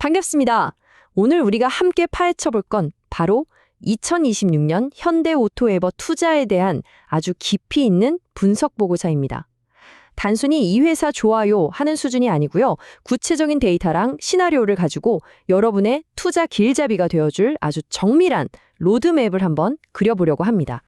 반갑습니다. 오늘 우리가 함께 파헤쳐 볼 건 바로 2026년 현대오토에버 투자에 대한 아주 깊이 있는 분석 보고서입니다. 단순히 이 회사 좋아요 하는 수준이 아니고요. 구체적인 데이터랑 시나리오를 가지고 여러분의 투자 길잡이가 되어줄 아주 정밀한 로드맵을 한번 그려보려고 합니다.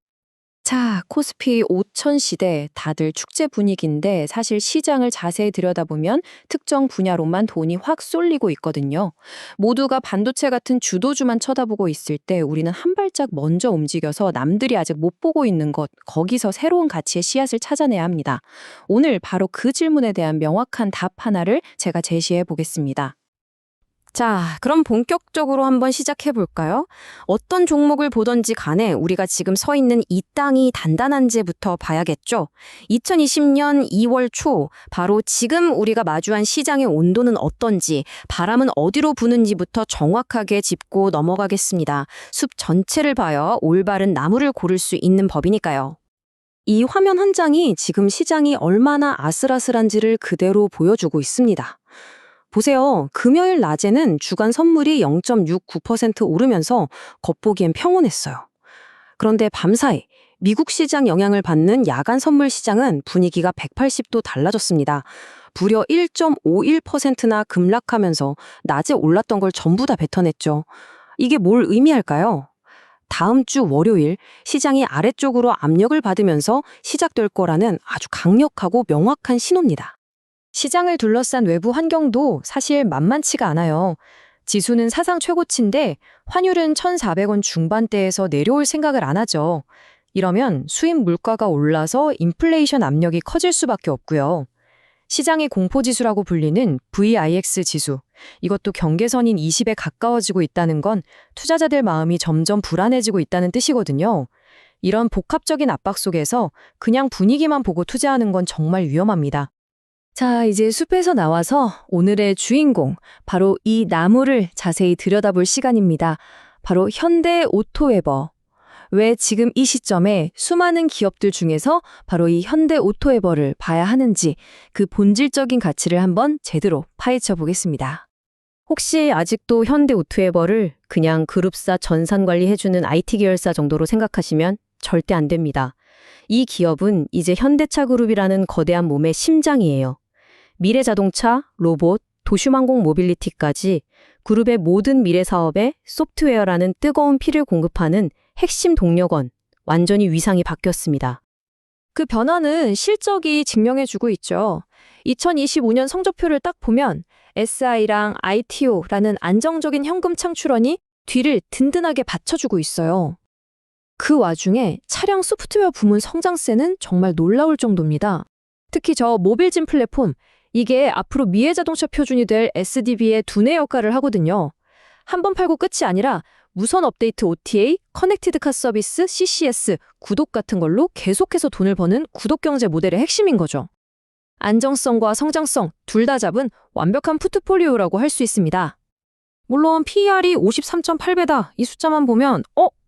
자, 코스피 5천 시대 다들 축제 분위기인데 사실 시장을 자세히 들여다보면 특정 분야로만 돈이 확 쏠리고 있거든요. 모두가 반도체 같은 주도주만 쳐다보고 있을 때 우리는 한 발짝 먼저 움직여서 남들이 아직 못 보고 있는 것, 거기서 새로운 가치의 씨앗을 찾아내야 합니다. 오늘 바로 그 질문에 대한 명확한 답 하나를 제가 제시해 보겠습니다. 자, 그럼 본격적으로 한번 시작해 볼까요? 어떤 종목을 보던지 간에 우리가 지금 서 있는 이 땅이 단단한지부터 봐야겠죠. 2020년 2월 초, 바로 지금 우리가 마주한 시장의 온도는 어떤지, 바람은 어디로 부는지부터 정확하게 짚고 넘어가겠습니다. 숲 전체를 봐야 올바른 나무를 고를 수 있는 법이니까요. 이 화면 한 장이 지금 시장이 얼마나 아슬아슬한지를 그대로 보여주고 있습니다. 보세요. 금요일 낮에는 주간 선물이 0.69% 오르면서 겉보기엔 평온했어요. 그런데 밤사이 미국 시장 영향을 받는 야간 선물 시장은 분위기가 180도 달라졌습니다. 무려 1.51%나 급락하면서 낮에 올랐던 걸 전부 다 뱉어냈죠. 이게 뭘 의미할까요? 다음 주 월요일 시장이 아래쪽으로 압력을 받으면서 시작될 거라는 아주 강력하고 명확한 신호입니다. 시장을 둘러싼 외부 환경도 사실 만만치가 않아요. 지수는 사상 최고치인데 환율은 1,400원 중반대에서 내려올 생각을 안 하죠. 이러면 수입 물가가 올라서 인플레이션 압력이 커질 수밖에 없고요. 시장의 공포지수라고 불리는 VIX 지수, 이것도 경계선인 20에 가까워지고 있다는 건 투자자들 마음이 점점 불안해지고 있다는 뜻이거든요. 이런 복합적인 압박 속에서 그냥 분위기만 보고 투자하는 건 정말 위험합니다. 자, 이제 숲에서 나와서 오늘의 주인공, 바로 이 나무를 자세히 들여다볼 시간입니다. 바로 현대오토에버. 왜 지금 이 시점에 수많은 기업들 중에서 바로 이 현대오토에버를 봐야 하는지 그 본질적인 가치를 한번 제대로 파헤쳐 보겠습니다. 혹시 아직도 현대오토에버를 그냥 그룹사 전산관리해주는 IT 계열사 정도로 생각하시면 절대 안 됩니다. 이 기업은 이제 현대차그룹이라는 거대한 몸의 심장이에요. 미래자동차, 로봇, 도시망공 모빌리티까지 그룹의 모든 미래 사업에 소프트웨어라는 뜨거운 피를 공급하는 핵심 동력원, 완전히 위상이 바뀌었습니다. 그 변화는 실적이 증명해주고 있죠. 2025년 성적표를 딱 보면 SI랑 ITO라는 안정적인 현금 창출원이 뒤를 든든하게 받쳐주고 있어요. 그 와중에 차량 소프트웨어 부문 성장세는 정말 놀라울 정도입니다. 특히 저 모빌진 플랫폼, 이게 앞으로 미래자동차 표준이 될 SDV의 두뇌 역할을 하거든요. 한 번 팔고 끝이 아니라 무선 업데이트 OTA, 커넥티드 카 서비스, CCS, 구독 같은 걸로 계속해서 돈을 버는 구독경제 모델의 핵심인 거죠. 안정성과 성장성 둘 다 잡은 완벽한 포트폴리오라고 할 수 있습니다. 물론 PER이 53.8배다 이 숫자만 보면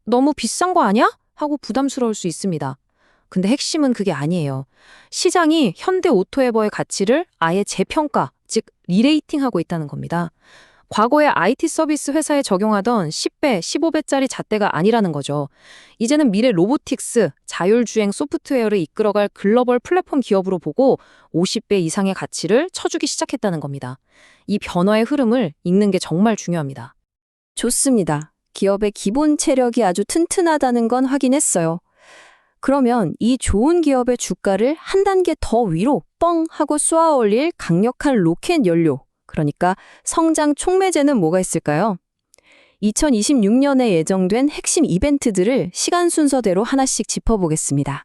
너무 비싼 거 아니야? 하고 부담스러울 수 있습니다. 근데 핵심은 그게 아니에요. 시장이 현대오토에버의 가치를 아예 재평가, 즉 리레이팅하고 있다는 겁니다. 과거에 IT 서비스 회사에 적용하던 10배, 15배짜리 잣대가 아니라는 거죠. 이제는 미래 로보틱스, 자율주행 소프트웨어를 이끌어갈 글로벌 플랫폼 기업으로 보고 50배 이상의 가치를 쳐주기 시작했다는 겁니다. 이 변화의 흐름을 읽는 게 정말 중요합니다. 좋습니다. 기업의 기본 체력이 아주 튼튼하다는 건 확인했어요. 그러면 이 좋은 기업의 주가를 한 단계 더 위로 뻥 하고 쏘아 올릴 강력한 로켓 연료, 그러니까 성장 촉매제는 뭐가 있을까요? 2026년에 예정된 핵심 이벤트들을 시간 순서대로 하나씩 짚어보겠습니다.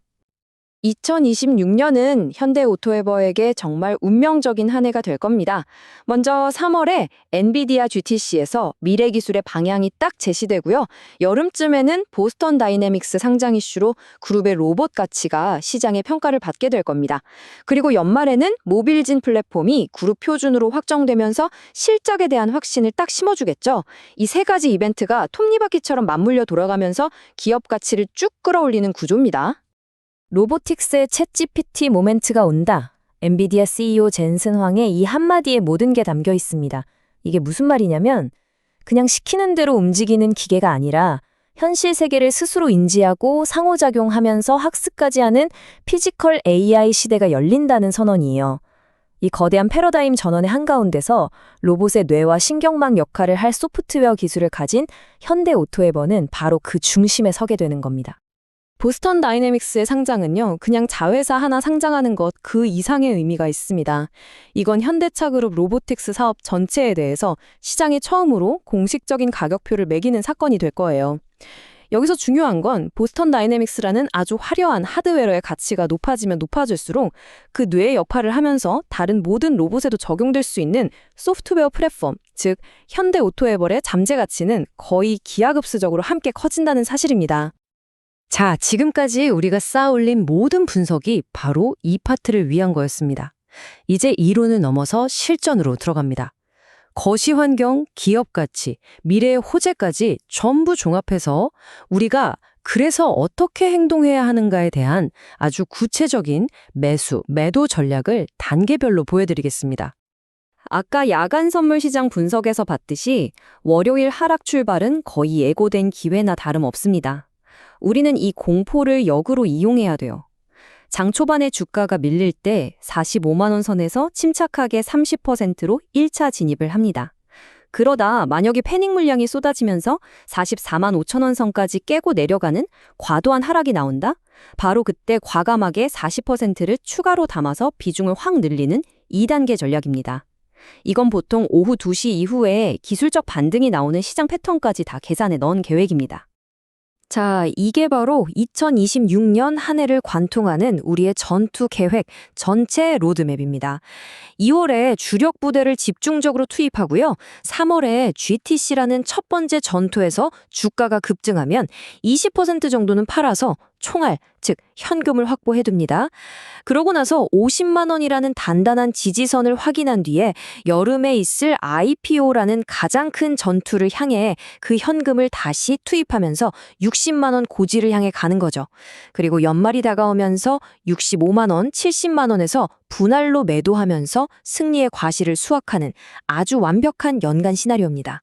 2026년은 현대오토에버에게 정말 운명적인 한 해가 될 겁니다. 먼저 3월에 엔비디아 GTC에서 미래 기술의 방향이 딱 제시되고요. 여름쯤에는 보스턴 다이내믹스 상장 이슈로 그룹의 로봇 가치가 시장의 평가를 받게 될 겁니다. 그리고 연말에는 모빌진 플랫폼이 그룹 표준으로 확정되면서 실적에 대한 확신을 딱 심어주겠죠. 이 세 가지 이벤트가 톱니바퀴처럼 맞물려 돌아가면서 기업 가치를 쭉 끌어올리는 구조입니다. 로보틱스의 챗GPT 모멘트가 온다. 엔비디아 CEO 젠슨 황의 이 한마디에 모든 게 담겨 있습니다. 이게 무슨 말이냐면 그냥 시키는 대로 움직이는 기계가 아니라 현실 세계를 스스로 인지하고 상호작용하면서 학습까지 하는 피지컬 AI 시대가 열린다는 선언이에요. 이 거대한 패러다임 전환의 한가운데서 로봇의 뇌와 신경망 역할을 할 소프트웨어 기술을 가진 현대 오토에버는 바로 그 중심에 서게 되는 겁니다. 보스턴 다이내믹스의 상장은요, 그냥 자회사 하나 상장하는 것 그 이상의 의미가 있습니다. 이건 현대차 그룹 로보틱스 사업 전체에 대해서 시장이 처음으로 공식적인 가격표를 매기는 사건이 될 거예요. 여기서 중요한 건 보스턴 다이내믹스라는 아주 화려한 하드웨어의 가치가 높아지면 높아질수록 그 뇌의 역할을 하면서 다른 모든 로봇에도 적용될 수 있는 소프트웨어 플랫폼, 즉 현대 오토에버의 잠재 가치는 거의 기하급수적으로 함께 커진다는 사실입니다. 자, 지금까지 우리가 쌓아올린 모든 분석이 바로 이 파트를 위한 거였습니다. 이제 이론을 넘어서 실전으로 들어갑니다. 거시 환경, 기업 가치, 미래의 호재까지 전부 종합해서 우리가 그래서 어떻게 행동해야 하는가에 대한 아주 구체적인 매수, 매도 전략을 단계별로 보여드리겠습니다. 아까 야간 선물 시장 분석에서 봤듯이 월요일 하락 출발은 거의 예고된 기회나 다름없습니다. 우리는 이 공포를 역으로 이용해야 돼요. 장 초반에 주가가 밀릴 때 45만 원 선에서 침착하게 30%로 1차 진입을 합니다. 그러다 만약에 패닉 물량이 쏟아지면서 44만 5천 원 선까지 깨고 내려가는 과도한 하락이 나온다? 바로 그때 과감하게 40%를 추가로 담아서 비중을 확 늘리는 2단계 전략입니다. 이건 보통 오후 2시 이후에 기술적 반등이 나오는 시장 패턴까지 다 계산해 넣은 계획입니다. 자, 이게 바로 2026년 한 해를 관통하는 우리의 전투 계획 전체 로드맵입니다. 2월에 주력 부대를 집중적으로 투입하고요. 3월에 GTC라는 첫 번째 전투에서 주가가 급증하면 20% 정도는 팔아서 총알, 즉 현금을 확보해둡니다. 그러고 나서 50만 원이라는 단단한 지지선을 확인한 뒤에 여름에 있을 IPO라는 가장 큰 전투를 향해 그 현금을 다시 투입하면서 60만 원 고지를 향해 가는 거죠. 그리고 연말이 다가오면서 65만 원, 70만 원에서 분할로 매도하면서 승리의 과실을 수확하는 아주 완벽한 연간 시나리오입니다.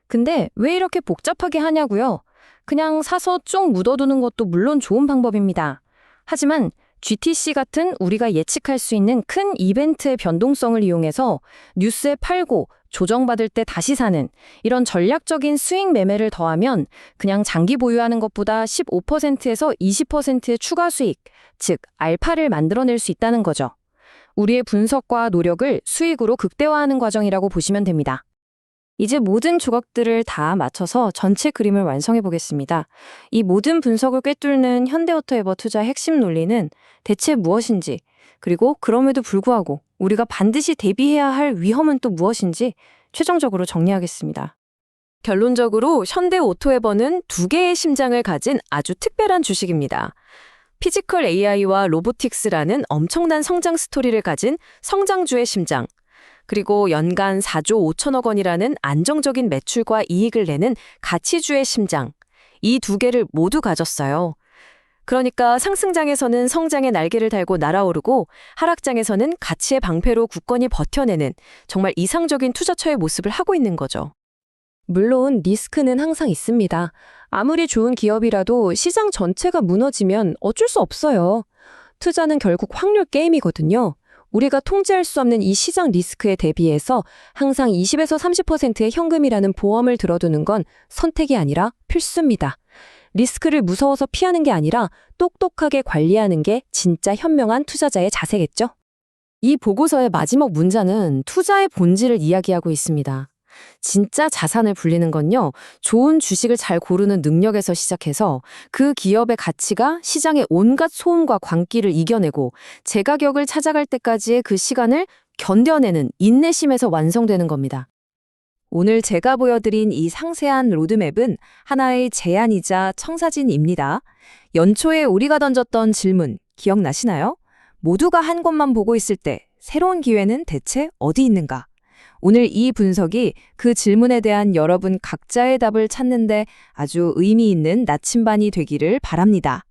근데 왜 이렇게 복잡하게 하냐고요? 그냥 사서 쭉 묻어두는 것도 물론 좋은 방법입니다. 하지만 GTC 같은 우리가 예측할 수 있는 큰 이벤트의 변동성을 이용해서 뉴스에 팔고 조정받을 때 다시 사는 이런 전략적인 스윙 매매를 더하면 그냥 장기 보유하는 것보다 15%에서 20%의 추가 수익, 즉 알파를 만들어낼 수 있다는 거죠. 우리의 분석과 노력을 수익으로 극대화하는 과정이라고 보시면 됩니다. 이제 모든 조각들을 다 맞춰서 전체 그림을 완성해 보겠습니다. 이 모든 분석을 꿰뚫는 현대오토에버 투자의 핵심 논리는 대체 무엇인지, 그리고 그럼에도 불구하고 우리가 반드시 대비해야 할 위험은 또 무엇인지 최종적으로 정리하겠습니다. 결론적으로 현대오토에버는 두 개의 심장을 가진 아주 특별한 주식입니다. 피지컬 AI와 로보틱스라는 엄청난 성장 스토리를 가진 성장주의 심장, 그리고 연간 4조 5천억 원이라는 안정적인 매출과 이익을 내는 가치주의 심장, 이 두 개를 모두 가졌어요. 그러니까 상승장에서는 성장의 날개를 달고 날아오르고 하락장에서는 가치의 방패로 굳건히 버텨내는 정말 이상적인 투자처의 모습을 하고 있는 거죠. 물론 리스크는 항상 있습니다. 아무리 좋은 기업이라도 시장 전체가 무너지면 어쩔 수 없어요. 투자는 결국 확률 게임이거든요. 우리가 통제할 수 없는 이 시장 리스크에 대비해서 항상 20에서 30%의 현금이라는 보험을 들어두는 건 선택이 아니라 필수입니다. 리스크를 무서워서 피하는 게 아니라 똑똑하게 관리하는 게 진짜 현명한 투자자의 자세겠죠? 이 보고서의 마지막 문장은 투자의 본질을 이야기하고 있습니다. 진짜 자산을 불리는 건요, 좋은 주식을 잘 고르는 능력에서 시작해서 그 기업의 가치가 시장의 온갖 소음과 광기를 이겨내고 제가격을 찾아갈 때까지의 그 시간을 견뎌내는 인내심에서 완성되는 겁니다. 오늘 제가 보여드린 이 상세한 로드맵은 하나의 제안이자 청사진입니다. 연초에 우리가 던졌던 질문 기억나시나요? 모두가 한 곳만 보고 있을 때 새로운 기회는 대체 어디 있는가? 오늘 이 분석이 그 질문에 대한 여러분 각자의 답을 찾는데 아주 의미 있는 나침반이 되기를 바랍니다.